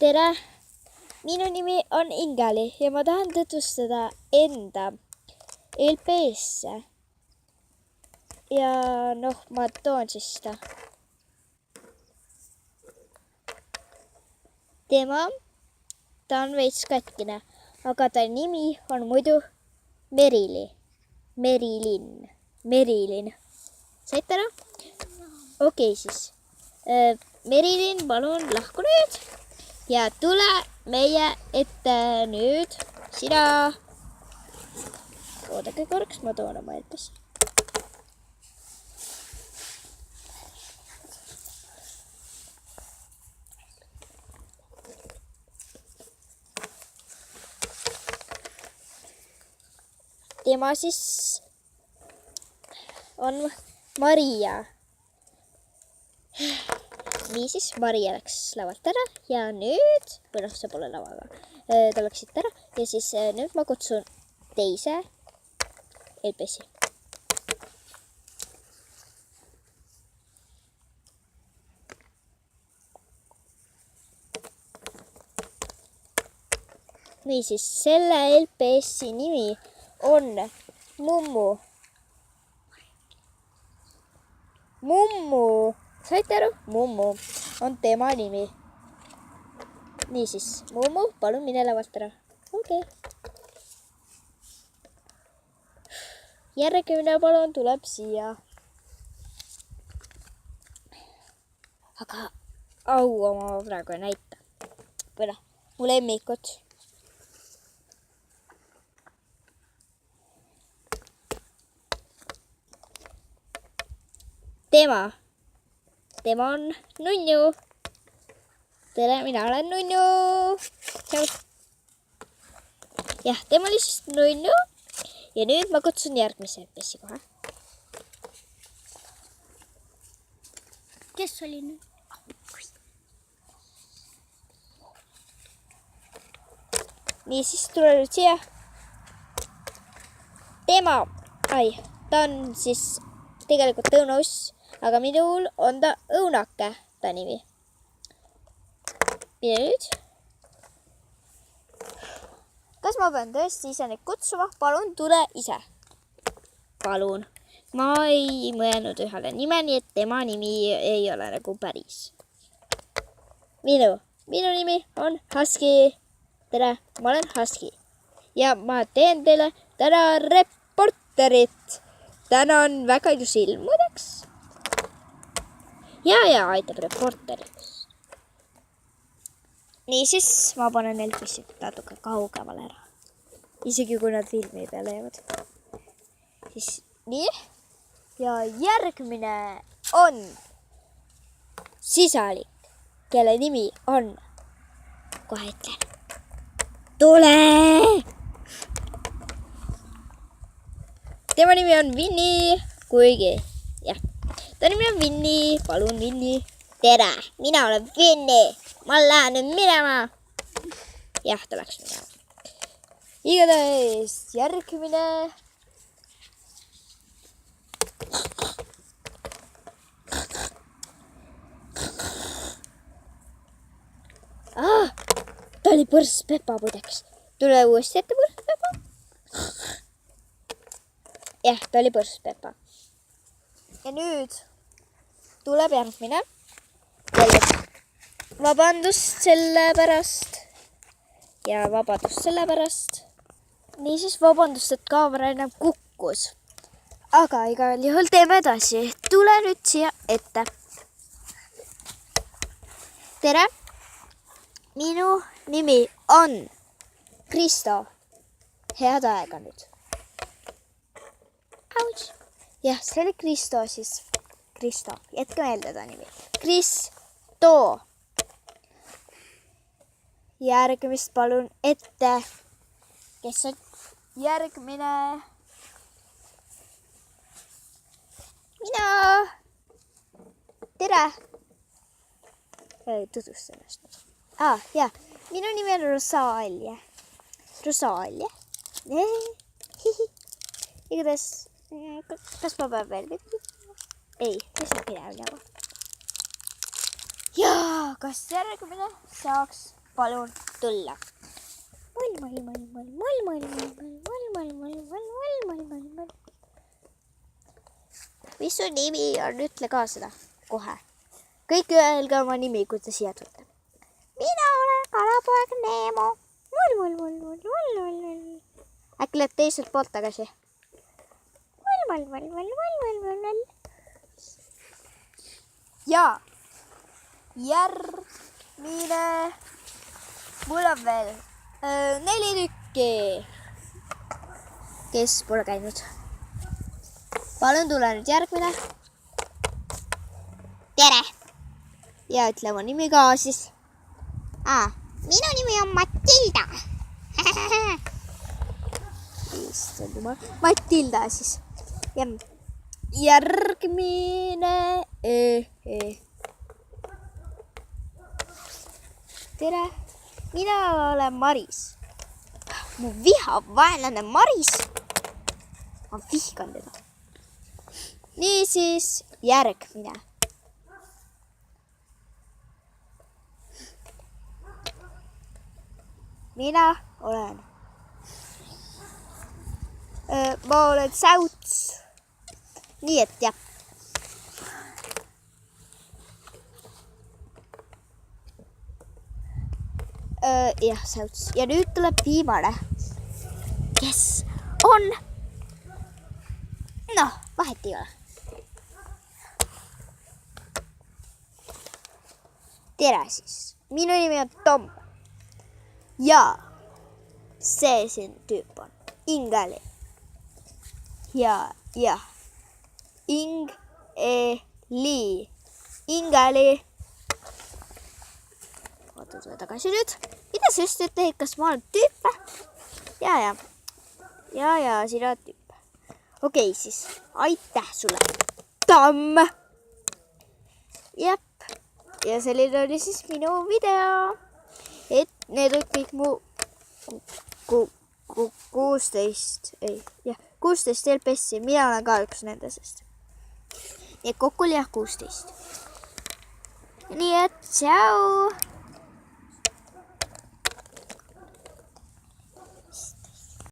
tere, minu nimi on Ingali ja ma tahan tutvustada enda LPS-e. Ja noh, ma toon siis seda. Ta on veits katkine, aga ta nimi on muidu Merilin. Saite ära? Okei siis. Merilin, palun lahku nüüd ja tule meie ette nüüd. Sina. Oodake korraks, ma toon oma LPS. Tema siis on Maria. Niisiis, Maria läks lavalt ära ja nüüd, või noh, see pole lavaga, ta läks siit ära ja siis nüüd ma kutsun teise LPS-i. Niisiis, selle LPS-i nimi on Mummu. Saite aru? Mummu on tema nimi. Niisiis, Mummu, palun mine lavalt ära. Okei. Järgmine palun tuleb siia. Aga oma praegu ei näita. Või noh, mu lemmikud. Tema on Nunnu. Tere, mina olen Nunnu. Tšau. Jah, tema oli siis Nunnu. Ja nüüd ma kutsun järgmise LPS-i kohe. Kes oli nüüd? Niisiis, tule nüüd siia. Ta on siis tegelikult õunauss, aga minul on ta õunake, ta nimi. Mine nüüd. Kas ma pean tõesti ise neid kutsuma? Palun, tule ise. Palun. Ma ei mõelnud ühele nime, nii et tema nimi ei ole nagu päris. Minu nimi on Husky. Tere, ma olen Husky. Ja ma teen teile täna reporterit. Täna on väga ilus ilm, muideks. Ja aitab reporteriks. Niisiis, ma panen LPS-i natuke kaugemale ära. Isegi kui nad filmi peale jäävad. Siis nii. Ja järgmine on sisalik, kelle nimi on, kohe ütlen. Tule! Tema nimi on Vinni, kuigi, jah. Ta nimi on Vinni, palun Vinni. Tere, mina olen Vinni. Ma lähen nüüd minema. Jah, ta läks minema. Igatahes järgmine. Ta oli põrs Pepa muideks. Tule uuesti ette põrs Pepa. Jah, ta oli põrs Pepa. Ja nüüd tuleb järgmine. Vabandust selle pärast. Ja vabandust selle pärast. Niisiis vabandust, et kaamera enam kukkus. Aga igal juhul teeme edasi. Tule nüüd siia ette. Tere. Minu nimi on Kristo. Head aega nüüd. Jah, see oli Kristo siis. Kristo, jätke meelde ta nimi. Kristo. Järgmist palun ette. Kes on järgmine? Mina. Tere. Tutvustan ennast. Jah, minu nimi on Rosalia. Igatahes, kas ma pean veel midagi? Ei, lihtsalt minema. Ja kas järgmine saaks palun tulla. Mis su nimi on? Ütle ka seda kohe. Kõik öelge oma nimi, kui te siia tulete. Mina olen kalapoeg Neemo. Äkki lööd teiselt poolt tagasi? Ja järgmine. Mul on veel 4 tükki, kes pole käinud. Palun tule nüüd järgmine. Tere! Ja ütle oma nimi ka siis. Minu nimi on Matilda. Matilda siis. Järgmine. Tere, mina olen Maris. Mu vihavaenlane Maris. Ma vihkan teda. Niisiis, järgmine. Mina olen. Ma olen Säuts. Nii et jah. Jah, Säuts. Ja nüüd tuleb viimane. Kes on? Noh, vahet ei ole. Tere siis. Minu nimi on Tom. Ja see siin tüüp on Ingali. Ja Ing-e-li. Ingali. Vaata tule tagasi nüüd. Mida sa just ütled, kas ma olen tüüp? Ja, sina oled tüüp. Okei, siis aitäh sulle, Tamm. Jep. Ja selline oli siis minu video. Et need olid kõik mu 16 LPS-i. Mina olen ka üks nendest. Ja kokku oli 16. Nii et tšau.